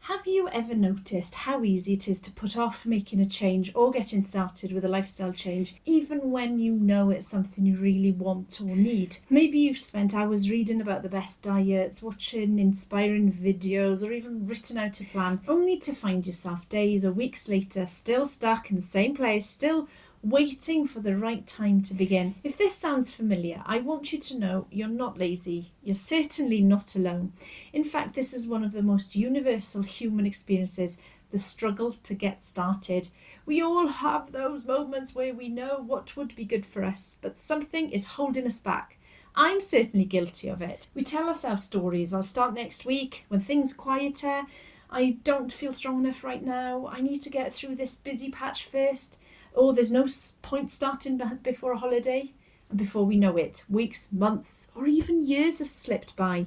Have you ever noticed how easy it is to put off making a change or getting started with a lifestyle change, even when you know it's something you really want or need? Maybe you've spent hours reading about the best diets, watching inspiring videos, or even written out a plan, only to find yourself days or weeks later still stuck in the same place, still waiting for the right time to begin. If this sounds familiar, I want you to know you're not lazy. You're certainly not alone. In fact, this is one of the most universal human experiences, the struggle to get started. We all have those moments where we know what would be good for us, but something is holding us back. I'm certainly guilty of it. We tell ourselves stories. I'll start next week when things are quieter. I don't feel strong enough right now. I need to get through this busy patch first. Or there's no point starting before a holiday. And before we know it, weeks, months, or even years have slipped by.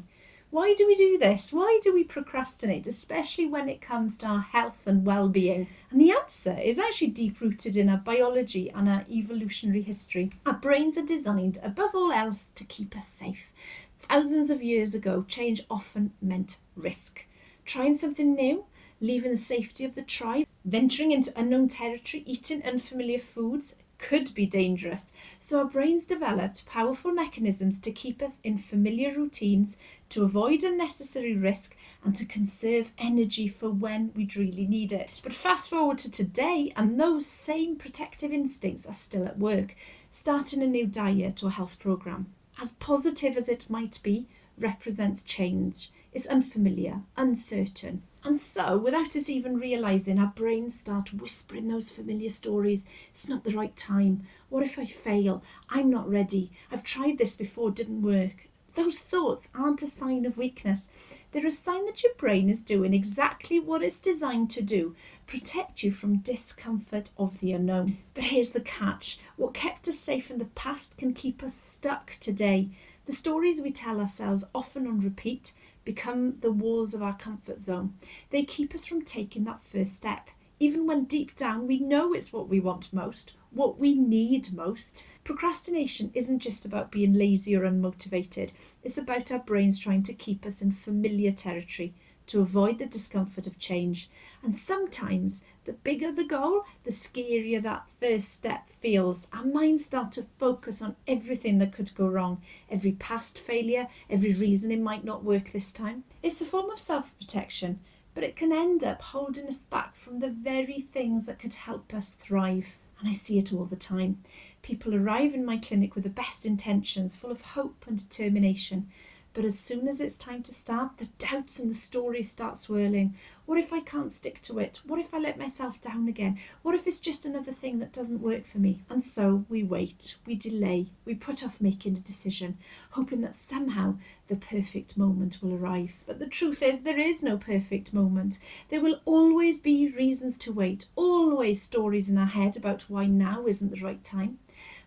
Why do we do this? Why do we procrastinate, especially when it comes to our health and well-being? And the answer is actually deep-rooted in our biology and our evolutionary history. Our brains are designed, above all else, to keep us safe. Thousands of years ago, change often meant risk. Trying something new, leaving the safety of the tribe, venturing into unknown territory, eating unfamiliar foods could be dangerous. So our brains developed powerful mechanisms to keep us in familiar routines, to avoid unnecessary risk, and to conserve energy for when we'd really need it. But fast forward to today, and those same protective instincts are still at work. Starting a new diet or health program, as positive as it might be, represents change. It's unfamiliar, uncertain. And so, without us even realising, our brains start whispering those familiar stories. It's not the right time. What if I fail? I'm not ready. I've tried this before, it didn't work. Those thoughts aren't a sign of weakness. They're a sign that your brain is doing exactly what it's designed to do, protect you from discomfort of the unknown. But here's the catch. What kept us safe in the past can keep us stuck today. The stories we tell ourselves, often on repeat, become the walls of our comfort zone. They keep us from taking that first step, even when deep down we know it's what we want most, what we need most. Procrastination isn't just about being lazy or unmotivated. It's about our brains trying to keep us in familiar territory, to avoid the discomfort of change. And sometimes, the bigger the goal, the scarier that first step feels. Our minds start to focus on everything that could go wrong, every past failure, every reason it might not work this time. It's a form of self-protection, but it can end up holding us back from the very things that could help us thrive. And I see it all the time. People arrive in my clinic with the best intentions, full of hope and determination. But as soon as it's time to start, the doubts and the stories start swirling. What if I can't stick to it? What if I let myself down again? What if it's just another thing that doesn't work for me? And so we wait, we delay, we put off making a decision, hoping that somehow the perfect moment will arrive. But the truth is, there is no perfect moment. There will always be reasons to wait, always stories in our head about why now isn't the right time.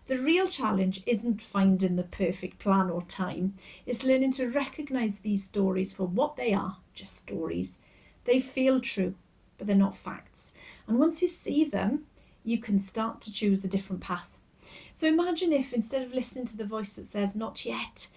The real challenge isn't finding the perfect plan or time. It's learning to recognise these stories for what they are, just stories. They feel true, but they're not facts. And once you see them, you can start to choose a different path. So imagine if, instead of listening to the voice that says, not yet,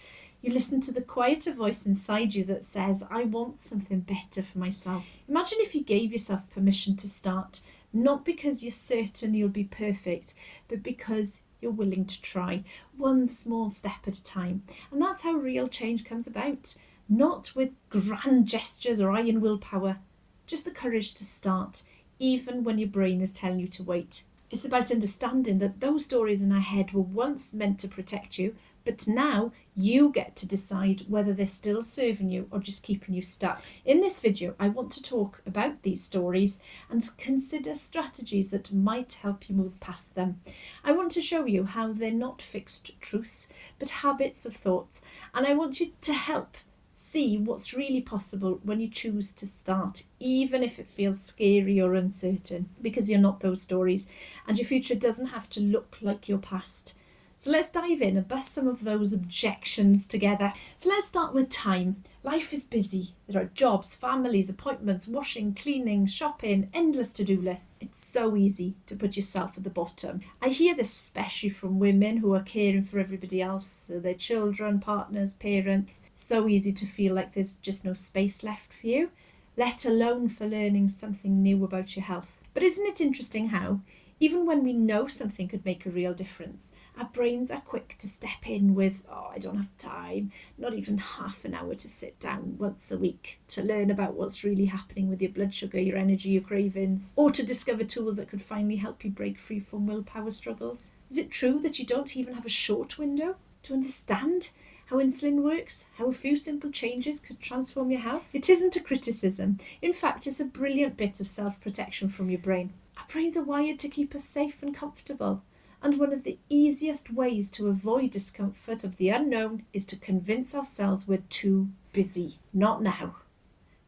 you listen to the quieter voice inside you that says, I want something better for myself. Imagine if you gave yourself permission to start, not because you're certain you'll be perfect, but because you're willing to try, one small step at a time. And that's how real change comes about. Not with grand gestures or iron willpower, just the courage to start, even when your brain is telling you to wait. It's about understanding that those stories in our head were once meant to protect you, but now you get to decide whether they're still serving you or just keeping you stuck. In this video, I want to talk about these stories and consider strategies that might help you move past them. I want to show you how they're not fixed truths, but habits of thought. And I want you to help see what's really possible when you choose to start, even if it feels scary or uncertain, because you're not those stories, and your future doesn't have to look like your past. So let's dive in and bust some of those objections together. So let's start with time. Life is busy. There are jobs, families, appointments, washing, cleaning, shopping, endless to-do lists. It's so easy to put yourself at the bottom. I hear this especially from women who are caring for everybody else, so their children, partners, parents. So easy to feel like there's just no space left for you. let alone for learning something new about your health. But isn't it interesting how, even when we know something could make a real difference, our brains are quick to step in with, I don't have time, not even half an hour to sit down once a week to learn about what's really happening with your blood sugar, your energy, your cravings, or to discover tools that could finally help you break free from willpower struggles. Is it true that you don't even have a short window to understand how insulin works, how a few simple changes could transform your health? It isn't a criticism. In fact, it's a brilliant bit of self-protection from your brain. Our brains are wired to keep us safe and comfortable, and one of the easiest ways to avoid discomfort of the unknown is to convince ourselves we're too busy. Not now.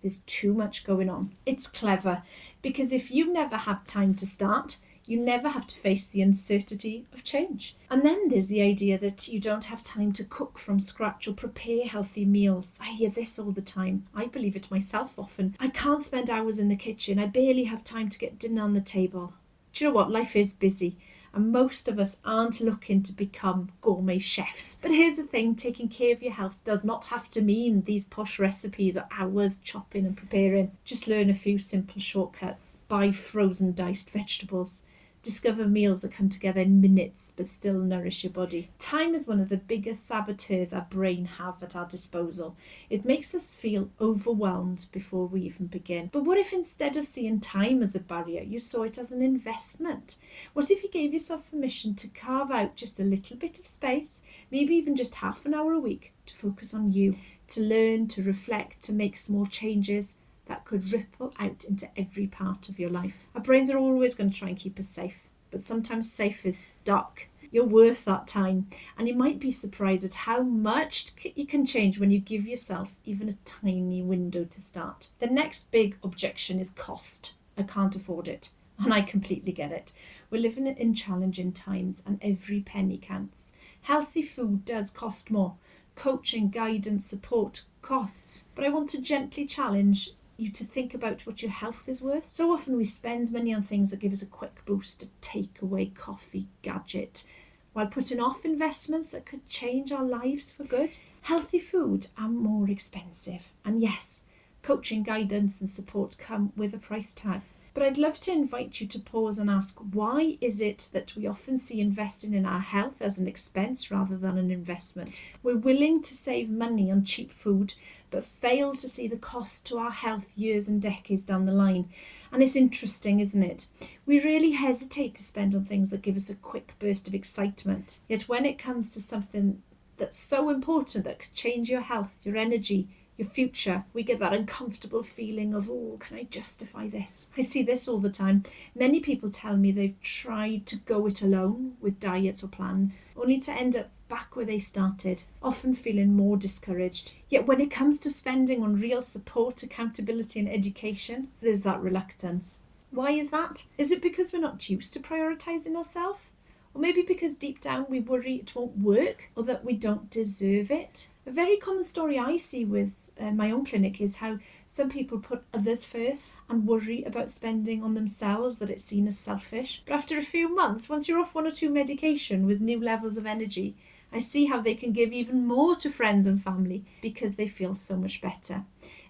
There's too much going on. It's clever, because if you never have time to start, you never have to face the uncertainty of change. And then there's the idea that you don't have time to cook from scratch or prepare healthy meals. I hear this all the time. I believe it myself often. I can't spend hours in the kitchen. I barely have time to get dinner on the table. Do you know what? Life is busy, and most of us aren't looking to become gourmet chefs. But here's the thing, taking care of your health does not have to mean these posh recipes or hours chopping and preparing. Just learn a few simple shortcuts. Buy frozen diced vegetables. Discover meals that come together in minutes but still nourish your body. Time is one of the biggest saboteurs our brain have at our disposal. It makes us feel overwhelmed before we even begin. But what if instead of seeing time as a barrier, you saw it as an investment? What if you gave yourself permission to carve out just a little bit of space, maybe even just half an hour a week, to focus on you, to learn, to reflect, to make small changes that could ripple out into every part of your life? Our brains are always going to try and keep us safe, but sometimes safe is stuck. You're worth that time, and you might be surprised at how much you can change when you give yourself even a tiny window to start. The next big objection is cost. I can't afford it, and I completely get it. We're living in challenging times, and every penny counts. Healthy food does cost more. Coaching, guidance, support costs, but I want to gently challenge you to think about what your health is worth. So often we spend money on things that give us a quick boost, a takeaway coffee gadget, while putting off investments that could change our lives for good. Healthy food are more expensive, and yes, coaching, guidance and support come with a price tag. But I'd love to invite you to pause and ask, why is it that we often see investing in our health as an expense rather than an investment? We're willing to save money on cheap food, but fail to see the cost to our health years and decades down the line. And it's interesting, isn't it? We really hesitate to spend on things that give us a quick burst of excitement. Yet when it comes to something that's so important that could change your health, your energy, your future, we get that uncomfortable feeling of, can I justify this? I see this all the time. Many people tell me they've tried to go it alone with diets or plans, only to end up back where they started, often feeling more discouraged. Yet when it comes to spending on real support, accountability and education, there's that reluctance. Why is that? Is it because we're not used to prioritising ourselves? Or maybe because deep down we worry it won't work or that we don't deserve it? A very common story I see with my own clinic is how some people put others first and worry about spending on themselves, that it's seen as selfish. But after a few months, once you're off one or two medication with new levels of energy, I see how they can give even more to friends and family because they feel so much better.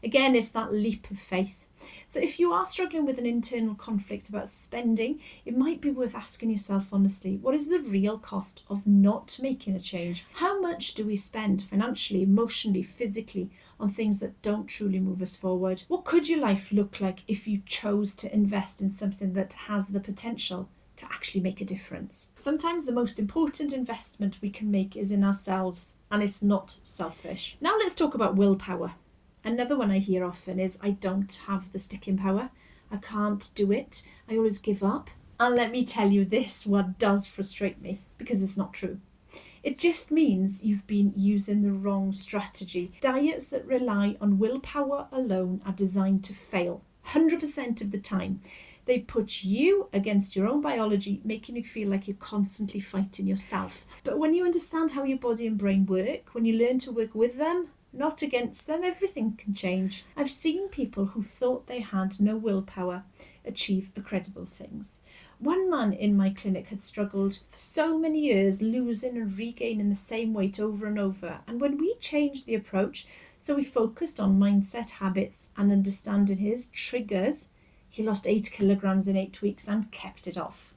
Again, it's that leap of faith. So if you are struggling with an internal conflict about spending, it might be worth asking yourself honestly, what is the real cost of not making a change? How much do we spend financially, emotionally, physically on things that don't truly move us forward? What could your life look like if you chose to invest in something that has the potential to actually make a difference? Sometimes the most important investment we can make is in ourselves, and it's not selfish. Now let's talk about willpower. Another one I hear often is, I don't have the sticking power. I can't do it. I always give up. And let me tell you, this one does frustrate me because it's not true. It just means you've been using the wrong strategy. Diets that rely on willpower alone are designed to fail 100% of the time. They put you against your own biology, making you feel like you're constantly fighting yourself. But when you understand how your body and brain work, when you learn to work with them, not against them. Everything can change. I've seen people who thought they had no willpower achieve incredible things. One man in my clinic had struggled for so many years, losing and regaining the same weight over and over. And when we changed the approach, so we focused on mindset, habits, and understanding his triggers, he lost 8 kilograms in 8 weeks and kept it off.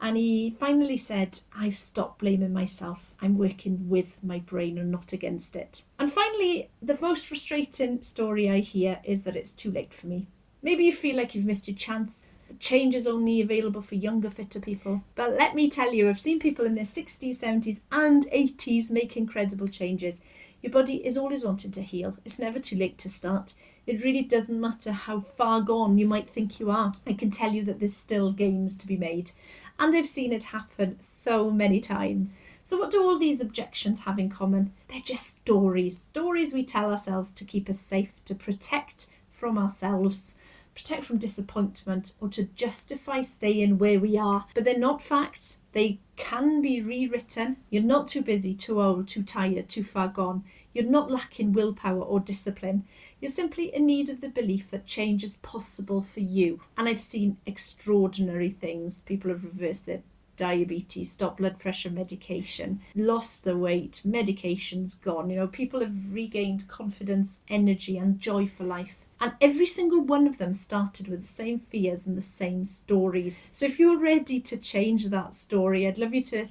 And he finally said, I've stopped blaming myself. I'm working with my brain and not against it. And finally, the most frustrating story I hear is that it's too late for me. Maybe you feel like you've missed your chance. Change is only available for younger, fitter people. But let me tell you, I've seen people in their 60s, 70s and 80s make incredible changes. Your body is always wanting to heal. It's never too late to start. It really doesn't matter how far gone you might think you are. I can tell you that there's still gains to be made. And I've seen it happen so many times. So what do all these objections have in common? They're just stories. Stories we tell ourselves to keep us safe, to protect from ourselves, protect from disappointment, or to justify staying where we are. But they're not facts. They can be rewritten. You're not too busy, too old, too tired, too far gone. You're not lacking willpower or discipline. You're simply in need of the belief that change is possible for you. And I've seen extraordinary things. People have reversed their diabetes, stopped blood pressure medication, lost the weight, medication's gone. People have regained confidence, energy, and joy for life. And every single one of them started with the same fears and the same stories. So if you're ready to change that story, I'd love you to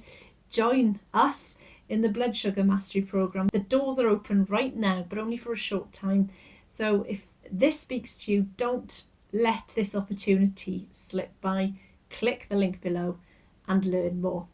join us in the Blood Sugar Mastery Programme. The doors are open right now, but only for a short time. So if this speaks to you, don't let this opportunity slip by. Click the link below and learn more.